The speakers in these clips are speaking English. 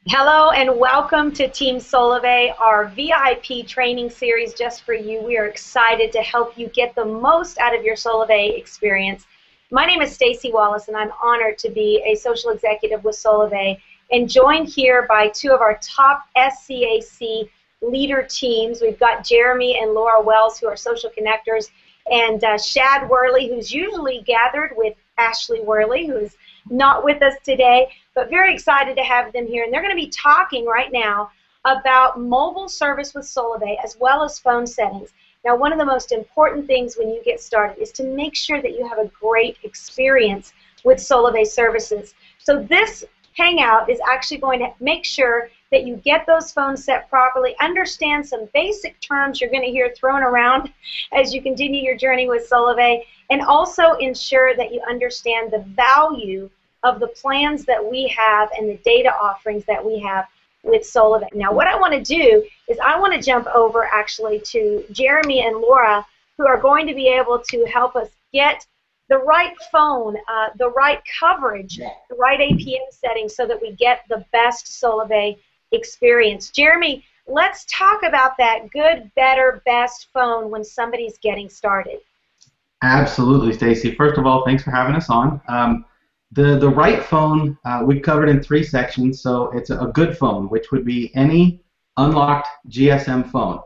Hello and welcome to Team Solavei, our VIP training series just for you. We are excited to help you get the most out of your Solavei experience. My name is Stacy Wallace and I'm honored to be a social executive with Solavei and joined here by two of our top SCAC leader teams. We've got Jeremy and Laura Wells, who are social connectors, and Shad Worley, who's usually gathered with Ashley Worley, who's not with us today, but very excited to have them here. And they're going to be talking right now about mobile service with Solavei as well as phone settings. Now, one of the most important things when you get started is to make sure that you have a great experience with Solavei services. So this hangout is actually going to make sure that you get those phones set properly, understand some basic terms you're going to hear thrown around as you continue your journey with Solavei, and also ensure that you understand the value of the plans that we have and the data offerings that we have with Solavei. Now, what I want to do is I want to jump over actually to Jeremy and Laura, who are going to be able to help us get the right phone, the right coverage, the right APN settings so that we get the best Solavei experience. Jeremy, let's talk about that good, better, best phone when somebody's getting started. Absolutely, Stacy. First of all, thanks for having us on. The right phone we covered in 3 sections, so it's a good phone, which would be any unlocked GSM phone.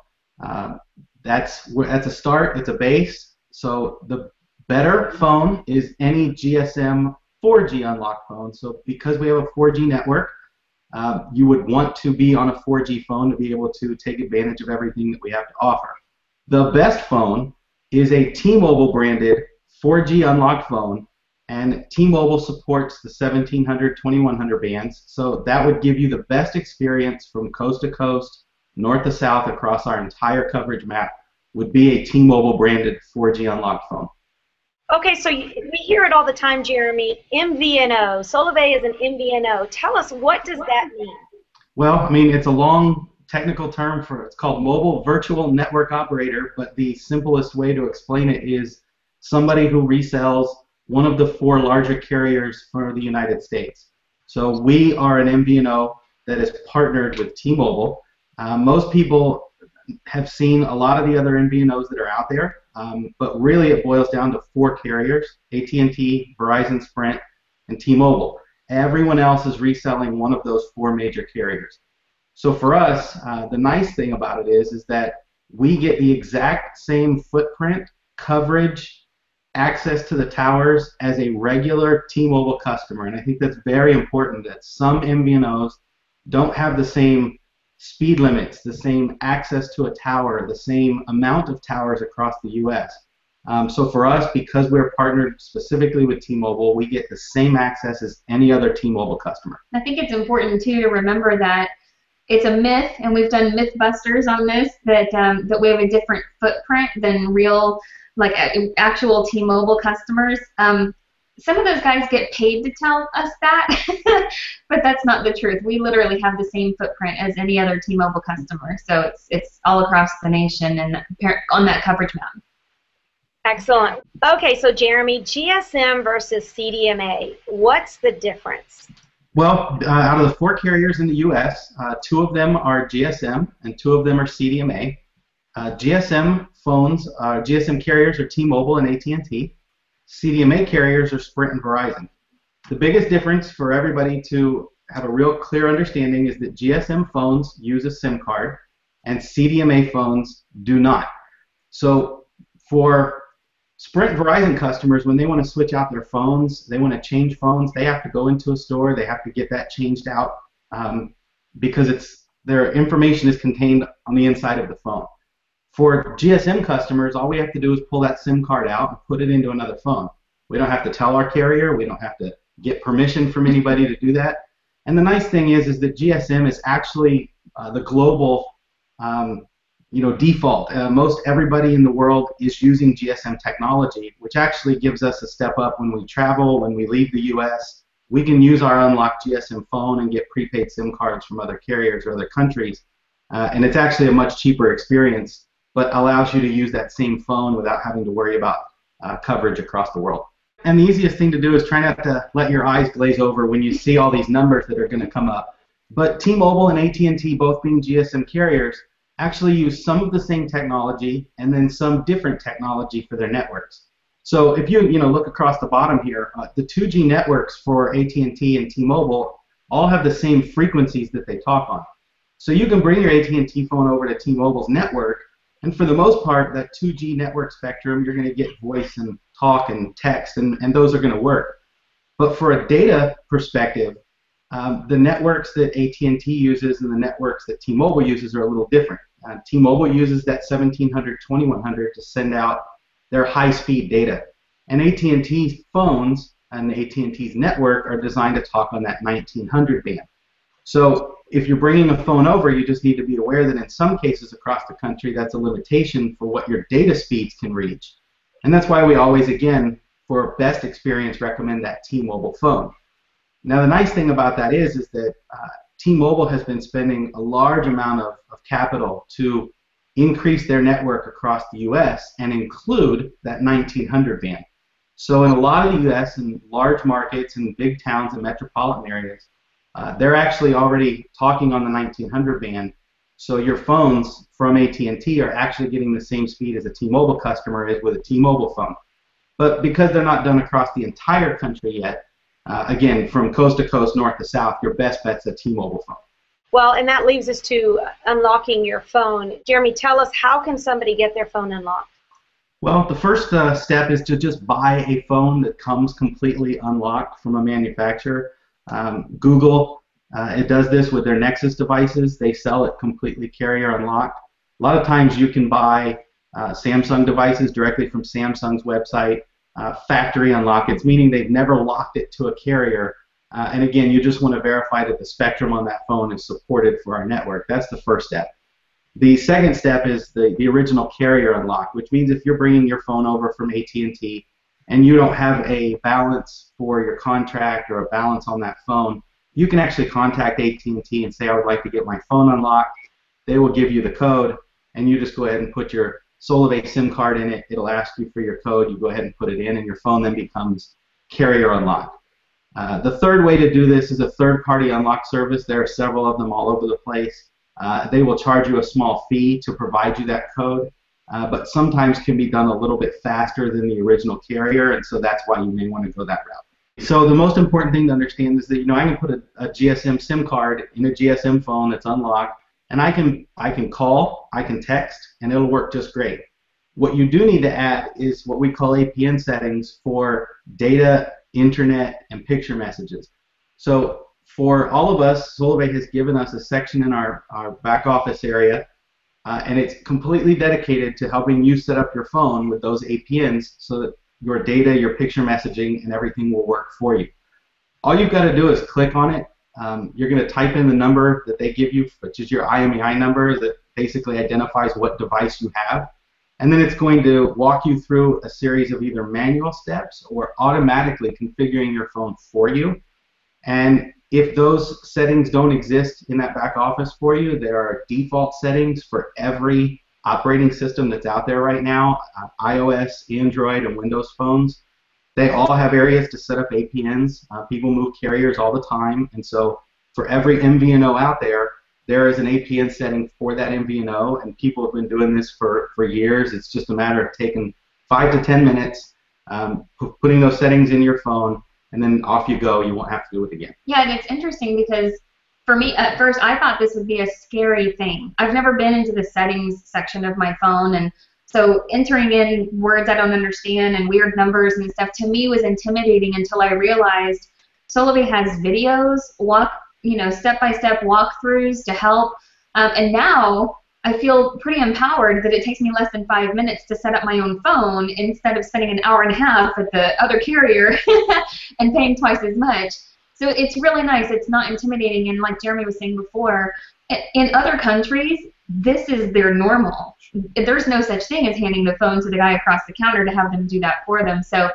That's a start, it's a base. So the better phone is any GSM 4G unlocked phone. So because we have a 4G network, you would want to be on a 4G phone to be able to take advantage of everything that we have to offer. The best phone is a T-Mobile branded 4G unlocked phone, and T-Mobile supports the 1700, 2100 bands, so that would give you the best experience from coast to coast, north to south, across our entire coverage map, would be a T-Mobile branded 4G unlocked phone. Okay, so we hear it all the time, Jeremy, MVNO. Solavei is an MVNO. Tell us, what does that mean? Well, I mean, it's a long technical term it's called Mobile Virtual Network Operator, but the simplest way to explain it is somebody who resells one of the 4 larger carriers for the United States. So we are an MVNO that is partnered with T-Mobile. Most people have seen a lot of the other MVNOs that are out there, but really it boils down to 4 carriers: AT&T, Verizon, Sprint, and T-Mobile. Everyone else is reselling one of those 4 major carriers. So for us, the nice thing about it is that we get the exact same footprint, coverage, access to the towers as a regular T-Mobile customer. And I think that's very important, that some MVNOs don't have the same speed limits, the same access to a tower, the same amount of towers across the U.S. So for us, because we're partnered specifically with T-Mobile, we get the same access as any other T-Mobile customer. I think it's important, too, to remember that it's a myth, and we've done Mythbusters on this, that we have a different footprint than real, like actual T-Mobile customers. Some of those guys get paid to tell us that, but that's not the truth. We literally have the same footprint as any other T-Mobile customer, so it's all across the nation and on that coverage map. Excellent. Okay, so Jeremy, GSM versus CDMA, what's the difference? Well, out of the 4 carriers in the U.S., 2 of them are GSM and 2 of them are CDMA. GSM phones, GSM carriers are T-Mobile and AT&T. CDMA carriers are Sprint and Verizon. The biggest difference for everybody to have a real clear understanding is that GSM phones use a SIM card and CDMA phones do not. So for Sprint and Verizon customers, when they want to switch out their phones, they want to change phones, they have to go into a store, they have to get that changed out because their information is contained on the inside of the phone. For GSM customers, all we have to do is pull that SIM card out and put it into another phone. We don't have to tell our carrier, we don't have to get permission from anybody to do that. And the nice thing is that GSM is actually the global default. Most everybody in the world is using GSM technology, which actually gives us a step up when we travel, when we leave the U.S. We can use our unlocked GSM phone and get prepaid SIM cards from other carriers or other countries. And it's actually a much cheaper experience, but allows you to use that same phone without having to worry about coverage across the world. And the easiest thing to do is try not to let your eyes glaze over when you see all these numbers that are going to come up. But T-Mobile and AT&T, both being GSM carriers, actually use some of the same technology and then some different technology for their networks. So if you look across the bottom here, the 2G networks for AT&T and T-Mobile all have the same frequencies that they talk on. So you can bring your AT&T phone over to T-Mobile's network, and for the most part, that 2G network spectrum, you're going to get voice and talk and text, and those are going to work. But for a data perspective, the networks that AT&T uses and the networks that T-Mobile uses are a little different. T-Mobile uses that 1700, 2100 to send out their high-speed data. And AT&T's phones and AT&T's network are designed to talk on that 1900 band. So if you're bringing a phone over, you just need to be aware that in some cases across the country, that's a limitation for what your data speeds can reach. And that's why we always, again, for best experience, recommend that T-Mobile phone. Now, the nice thing about that is that T-Mobile has been spending a large amount of capital to increase their network across the U.S. and include that 1900 band. So in a lot of the U.S. and large markets and big towns and metropolitan areas, they're actually already talking on the 1900 band. So your phones from AT&T are actually getting the same speed as a T-Mobile customer is with a T-Mobile phone. But because they're not done across the entire country yet, again, from coast to coast, north to south, your best bet's a T-Mobile phone. Well, and that leaves us to unlocking your phone. Jeremy, tell us, how can somebody get their phone unlocked? Well, the first step is to just buy a phone that comes completely unlocked from a manufacturer. Google, it does this with their Nexus devices. They sell it completely carrier unlocked. A lot of times you can buy Samsung devices directly from Samsung's website, factory unlock. It's meaning they've never locked it to a carrier. And again, you just want to verify that the spectrum on that phone is supported for our network. That's the first step. The second step is the original carrier unlock, which means if you're bringing your phone over from AT&T and you don't have a balance for your contract or a balance on that phone, you can actually contact AT&T and say, I would like to get my phone unlocked. They will give you the code, and you just go ahead and put your Solavei SIM card in it. It'll ask you for your code. You go ahead and put it in, and your phone then becomes carrier unlocked. The third way to do this is a third-party unlock service. There are several of them all over the place. They will charge you a small fee to provide you that code, but sometimes can be done a little bit faster than the original carrier, and so that's why you may want to go that route. So the most important thing to understand is that I can put a GSM SIM card in a GSM phone that's unlocked, and I can call, I can text, and it'll work just great. What you do need to add is what we call APN settings for data, internet, and picture messages. So for all of us, Solavei has given us a section in our back office area, and it's completely dedicated to helping you set up your phone with those APNs so that your data, your picture messaging, and everything will work for you. All you've got to do is click on it. You're going to type in the number that they give you, which is your IMEI number that basically identifies what device you have. And then it's going to walk you through a series of either manual steps or automatically configuring your phone for you. And if those settings don't exist in that back office for you, there are default settings for every operating system that's out there right now, iOS, Android, and Windows phones. They all have areas to set up APNs. People move carriers all the time, and so for every MVNO out there, there is an APN setting for that MVNO, and people have been doing this for years. It's just a matter of taking 5 to 10 minutes, putting those settings in your phone, and then off you go. You won't have to do it again. Yeah, and it's interesting because for me, at first, I thought this would be a scary thing. I've never been into the settings section of my phone, and so entering in words I don't understand and weird numbers and stuff to me was intimidating until I realized Solavei has videos, step-by-step walkthroughs to help, and now I feel pretty empowered that it takes me less than 5 minutes to set up my own phone instead of spending an hour and a half at the other carrier and paying twice as much. So it's really nice. It's not intimidating, and like Jeremy was saying before, in other countries, this is their normal. There's no such thing as handing the phone to the guy across the counter to have them do that for them. So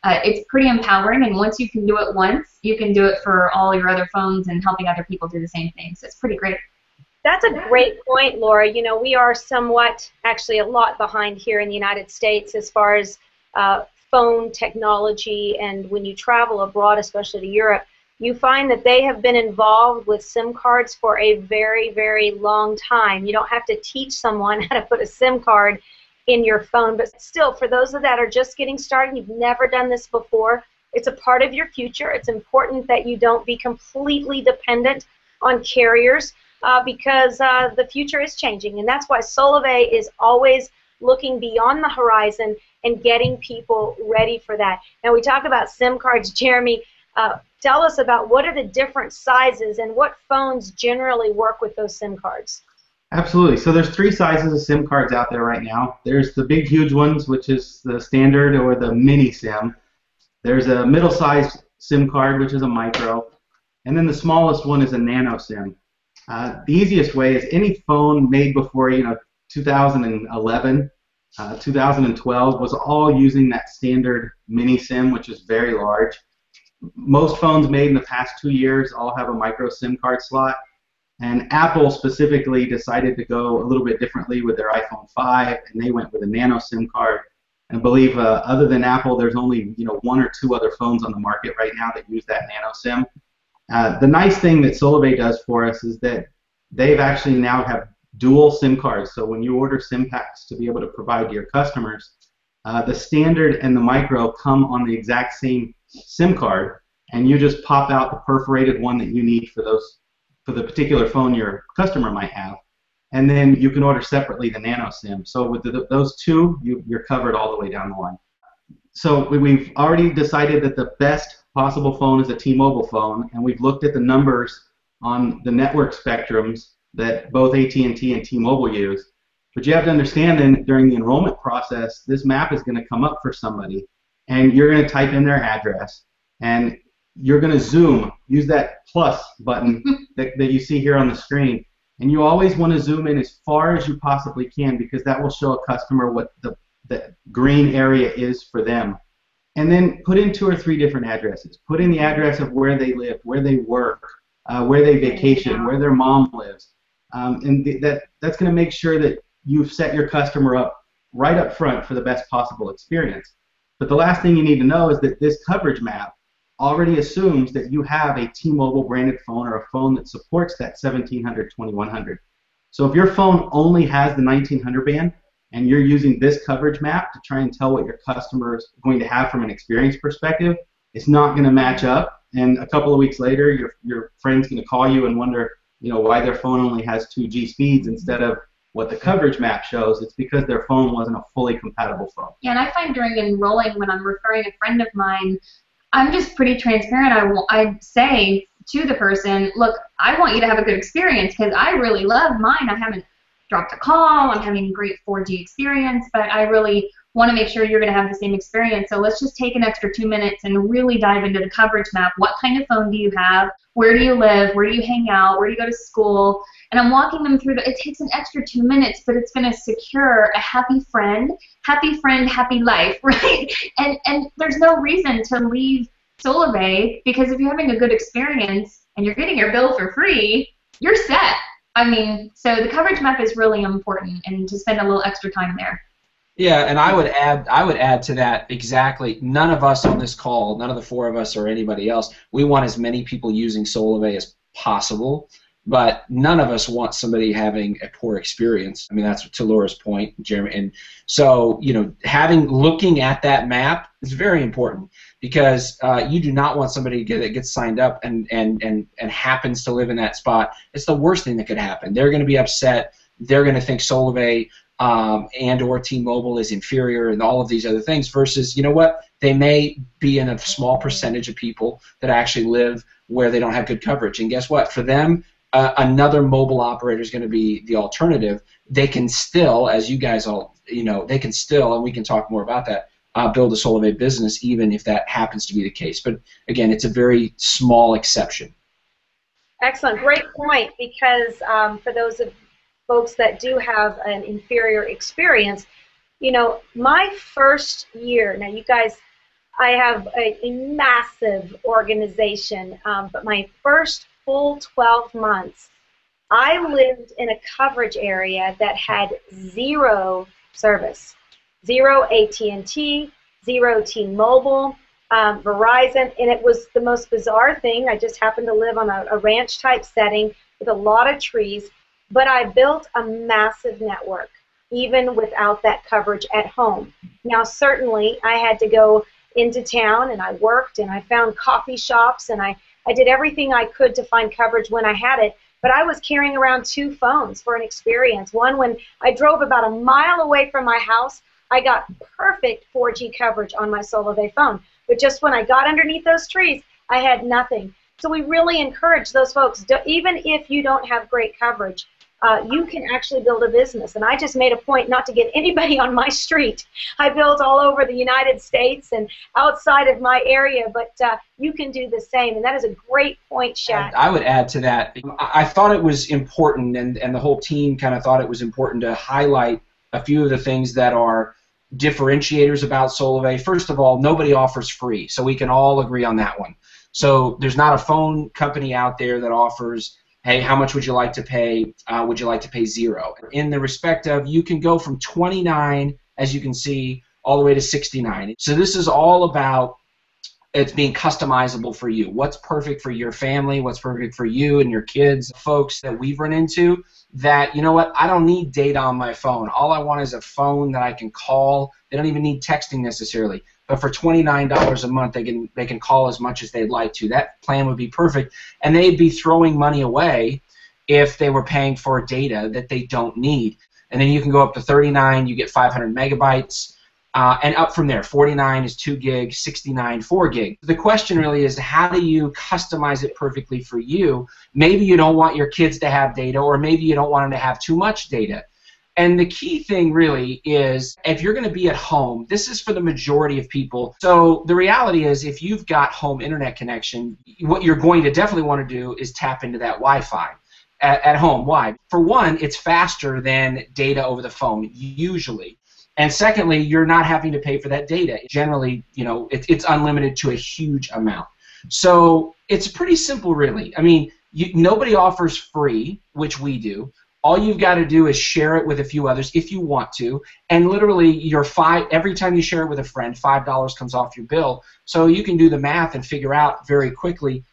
it's pretty empowering, and once you can do it once, you can do it for all your other phones and helping other people do the same thing. So it's pretty great. That's a great point, Laura. We are somewhat, actually a lot behind here in the United States as far as phone technology, and when you travel abroad, especially to Europe, you find that they have been involved with SIM cards for a very, very long time. You don't have to teach someone how to put a SIM card in your phone, but still, for those that are just getting started, you've never done this before, it's a part of your future. It's important that you don't be completely dependent on carriers because the future is changing, and that's why Solavei is always looking beyond the horizon and getting people ready for that. Now, we talk about SIM cards. Jeremy, tell us about what are the different sizes and what phones generally work with those SIM cards. Absolutely. So there's 3 sizes of SIM cards out there right now. There's the big, huge ones, which is the standard or the mini SIM. There's a middle-sized SIM card, which is a micro. And then the smallest one is a nano SIM. The easiest way is any phone made before 2011, 2012 was all using that standard mini SIM, which is very large. Most phones made in the past 2 years all have a micro SIM card slot. And Apple specifically decided to go a little bit differently with their iPhone 5, and they went with a nano SIM card. And I believe other than Apple, there's only 1 or 2 other phones on the market right now that use that nano SIM. The nice thing that Solavei does for us is that they've actually now have dual SIM cards. So when you order SIM packs to be able to provide to your customers, the standard and the micro come on the exact same SIM card, and you just pop out the perforated one that you need for the particular phone your customer might have, and then you can order separately the nano SIM. So with those 2, you're covered all the way down the line. So we've already decided that the best possible phone is a T-Mobile phone, and we've looked at the numbers on the network spectrums that both AT&T and T-Mobile use. But you have to understand then during the enrollment process, this map is going to come up for somebody, and you're going to type in their address, and you're going to zoom, use that plus button that you see here on the screen. And you always want to zoom in as far as you possibly can because that will show a customer what the green area is for them. And then put in 2 or 3 different addresses. Put in the address of where they live, where they work, where they vacation, where their mom lives. And that's going to make sure that you've set your customer up right up front for the best possible experience. But the last thing you need to know is that this coverage map already assumes that you have a T-Mobile branded phone or a phone that supports that 1700, 2100. So if your phone only has the 1900 band and you're using this coverage map to try and tell what your customer is going to have from an experience perspective, it's not going to match up. And a couple of weeks later, your friend's going to call you and wonder, why their phone only has 2G speeds instead of what the coverage map shows. It's because their phone wasn't a fully compatible phone. Yeah, and I find during enrolling when I'm referring a friend of mine, I'm just pretty transparent. I say to the person, look, I want you to have a good experience because I really love mine. I haven't dropped a call. I'm having a great 4G experience, but I really want to make sure you're going to have the same experience. So let's just take an extra 2 minutes and really dive into the coverage map. What kind of phone do you have? Where do you live? Where do you hang out? Where do you go to school? And I'm walking them through it takes an extra 2 minutes, but it's going to secure a happy friend, happy life, right? And there's no reason to leave Solavei because if you're having a good experience and you're getting your bill for free, you're set. I mean, so the coverage map is really important, and to spend a little extra time there. Yeah, and I would add to that exactly. None of us on this call, none of the 4 of us or anybody else, we want as many people using Solavei as possible, but none of us want somebody having a poor experience. I mean, that's to Laura's point, Jeremy. And so, looking at that map is very important because you do not want somebody that gets signed up and happens to live in that spot. It's the worst thing that could happen. They're going to be upset. They're going to think Solavei and or T-Mobile is inferior and all of these other things versus, they may be in a small percentage of people that actually live where they don't have good coverage. And guess what? For them, another mobile operator is going to be the alternative. They can still, as you guys all, they can still, and we can talk more about that, build a Solavei business even if that happens to be the case. But again, it's a very small exception. Excellent. Great point, because for those of folks that do have an inferior experience, my first year, now you guys, I have a massive organization, but my first full 12 months, I lived in a coverage area that had 0 service, 0 AT&T, 0 T-Mobile. Verizon, and it was the most bizarre thing. I just happened to live on a ranch-type setting with a lot of trees, but I built a massive network, even without that coverage at home. Now, certainly, I had to go into town, and I worked, and I found coffee shops, and I did everything I could to find coverage when I had it, but I was carrying around 2 phones for an experience. One, when I drove about a mile away from my house, I got perfect 4G coverage on my Solavei phone. But just when I got underneath those trees, I had nothing. So we really encourage those folks, even if you don't have great coverage, you can actually build a business. And I just made a point not to get anybody on my street. I built all over the United States and outside of my area, but you can do the same. And that is a great point, Shad. I would add to that. I thought it was important, and the whole team kind of thought it was important to highlight a few of the things that are differentiators about Solavei. First of all, nobody offers free, so we can all agree on that one. So there's not a phone company out there that offers, hey, how much would you like to pay? Would you like to pay 0? In the respect of, you can go from 29, as you can see, all the way to 69. So this is all about it's being customizable for you. What's perfect for your family? What's perfect for you and your kids? Folks that we've run into that, you know what, I don't need data on my phone. All I want is a phone that I can call. They don't even need texting necessarily. But for $29 a month, they can call as much as they'd like to. That plan would be perfect, and they'd be throwing money away if they were paying for data that they don't need. And then you can go up to 39, you get 500 megabytes, and up from there. 49 is 2 gig, 69 4 gig. The question really is, how do you customize it perfectly for you? Maybe you don't want your kids to have data, or maybe you don't want them to have too much data. And the key thing really is, if you're going to be at home, this is for the majority of people. So the reality is, if you've got home internet connection, what you're going to definitely want to do is tap into that Wi-Fi at home. Why? For one, it's faster than data over the phone, usually. And secondly, you're not having to pay for that data. Generally, you know, it's unlimited to a huge amount. So it's pretty simple, really. I mean, nobody offers free, which we do. All you've got to do is share it with a few others if you want to, and literally every time you share it with a friend, $5 comes off your bill. So you can do the math and figure out very quickly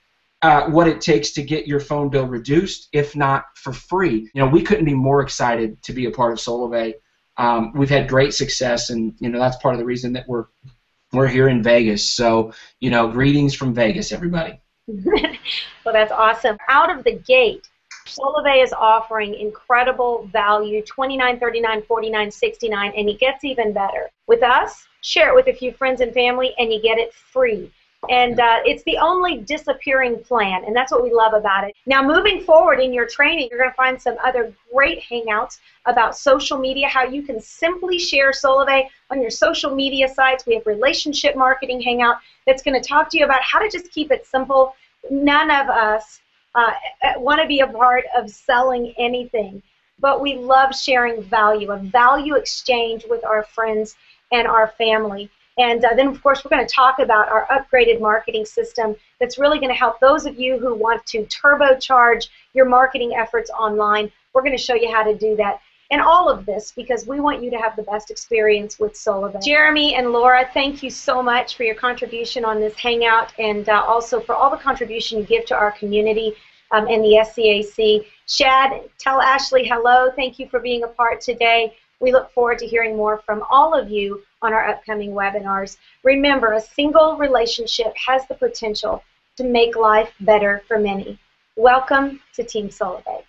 what it takes to get your phone bill reduced, if not for free. You know, we couldn't be more excited to be a part of Solavei. We've had great success, and you know that's part of the reason that we're here in Vegas. So you know, greetings from Vegas, everybody. Well, that's awesome. Out of the gate, Solavei is offering incredible value, $29, $39, $49, $69, and it gets even better. With us, share it with a few friends and family, and you get it free. And it's the only disappearing plan, and that's what we love about it. Now, moving forward in your training, you're going to find some other great hangouts about social media, how you can simply share Solavei on your social media sites. We have relationship marketing hangout that's going to talk to you about how to just keep it simple. None of us want to be a part of selling anything, but we love sharing value, a value exchange with our friends and our family. And then, of course, we're going to talk about our upgraded marketing system that's really going to help those of you who want to turbocharge your marketing efforts online. We're going to show you how to do that. And all of this because we want you to have the best experience with Solavei. Jeremy and Laura, thank you so much for your contribution on this hangout, and also for all the contribution you give to our community and the SCAC. Shad, tell Ashley hello. Thank you for being a part today. We look forward to hearing more from all of you on our upcoming webinars. Remember, a single relationship has the potential to make life better for many. Welcome to Team Solavei.